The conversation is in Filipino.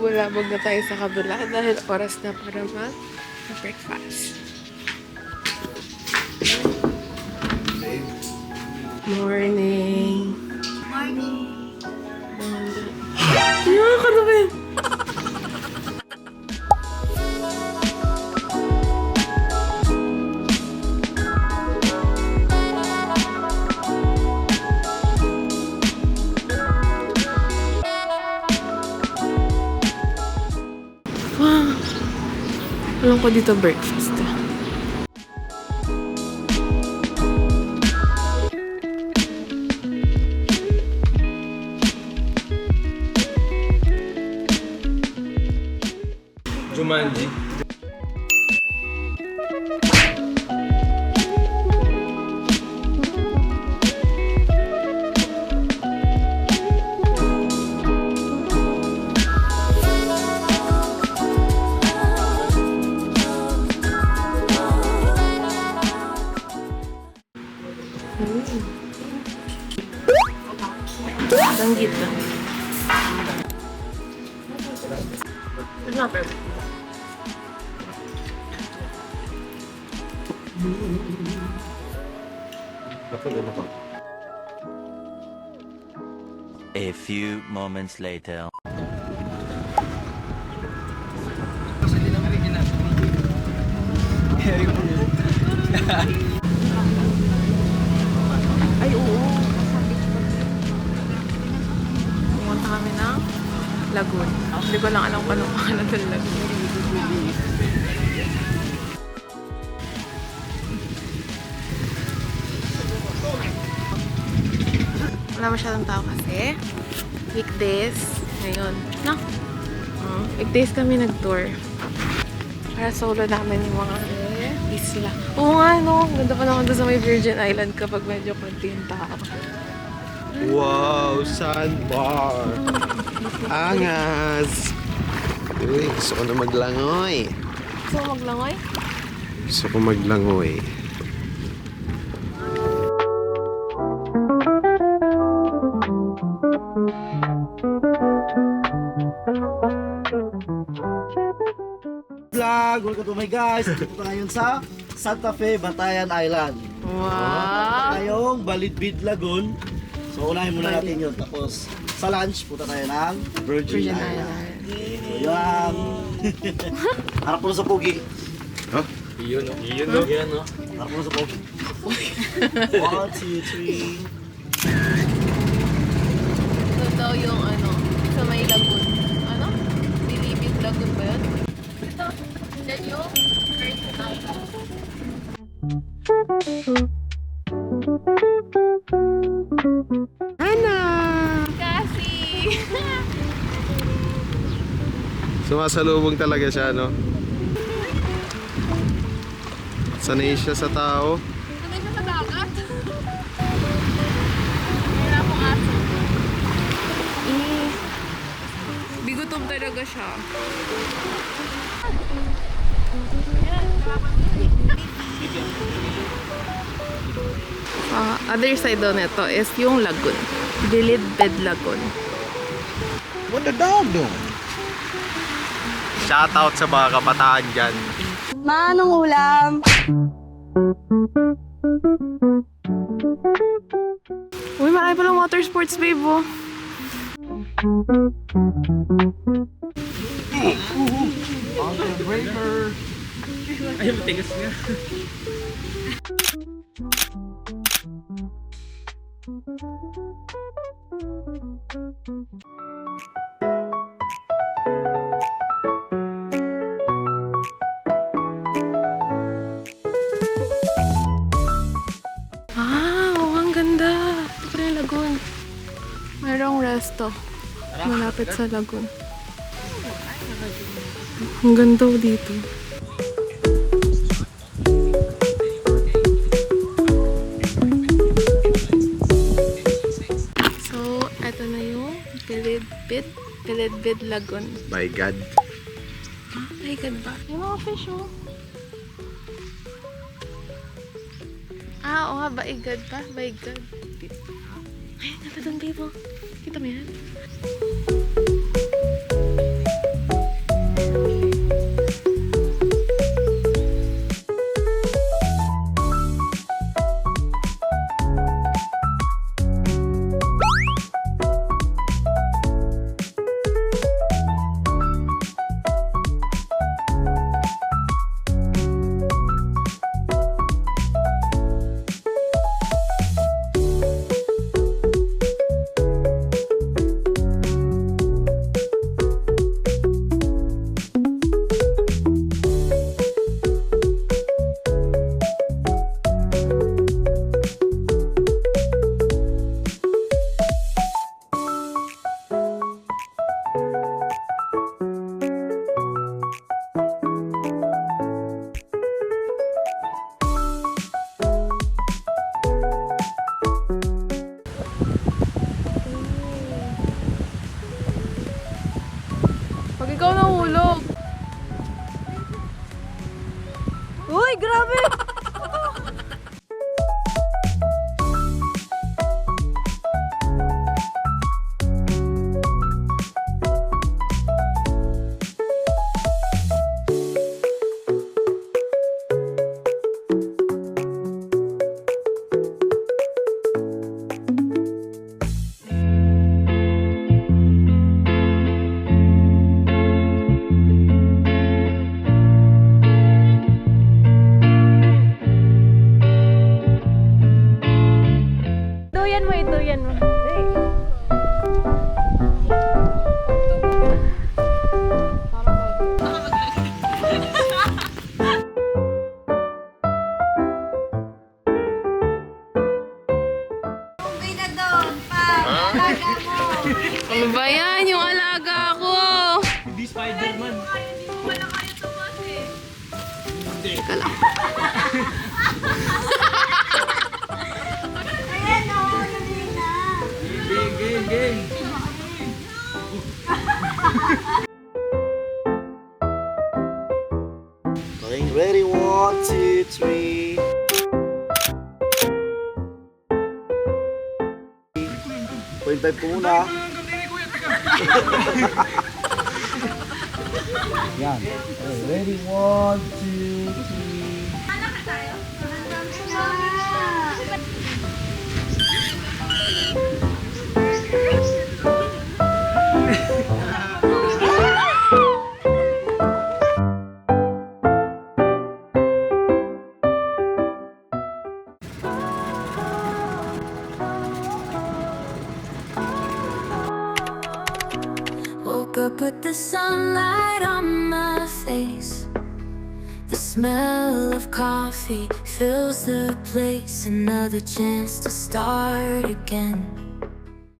Bulabog na tayo sa kabila dahil oras na para mag-breakfast. Morning! Morning! Ano ka na ba yun? Alam ko dito breakfast. Jumanji. Danggit lang. A few moments later. Ay, oo. Pumunta kami ng Lagoon. Hindi ko lang alam kung anong pangalan ng Lagoon. Wala masyadong tao kasi. Weekdays. Ngayon. No? Weekdays kami nag-tour. Para solo namin yung mga isla. Oo nga, no? Ganda pa naman doon sa may Virgin Island kapag medyo konti yung tao. Wow, sandbar. Angas. Uy, gusto ko na maglangoy. Gusto mo maglangoy? Gusto ko maglangoy. Vlog! Welcome to my guys! Dito ngayon sa Santa Fe, Batayan Island. Wow! Tayong Balidbid Lagoon. So unahin muna natin yun. Tapos sa lunch, punta tayo ng Virgin Island. So yan. Harap mo na sa pogi. Huh? Iyon, no? Iyon, no? Iyon, no? Harap mo na sa pogi. 1, 2, 3. Ito daw yung ano, sa may lagoon. Ano? Bilibid Lagoon ba yun? Ito, yan yung Virgin Island. Ana! Kasi! Sumasalubong talaga siya, no? Sanay siya sa tao. Sanay siya sa dagat. Wala akong aso. Bigutom talaga siya. Other side daw nito is yung lagoon. Bilidbid Lagoon. What the dog doing? Shoutout sa mga kabataan dyan. Manong ulam. Uy, marami palang water sports, babe, oh. Breaker! Ay, matigas nga. Merong resto. Malapit sa lagoon. Ang ganda dito. So, eto na yung Pilidbid Lagoon. My God. Ay, God ba? Yung mga fish, oh. Oo nga, baigad pa. Baigad. Ay, ganda doon, babe, oh. Kita mo yan? Pag ikaw nahulog. Uy, grabe! Ituyan mo. Uwi na doon, pa! Alaga mo! Ano ba yan? Yung alaga ko! Hindi Spider-Man. Hindi mo wala kayo tumas eh. Teka lang. Ayan o, nabili na. Game. Okay, ready? 1, 2, 3. Point 5 ko muna. Yan. Okay, ready? 1, 2, 3. Woke up with the sunlight on my face. The smell of coffee fills the place. Another chance to start again.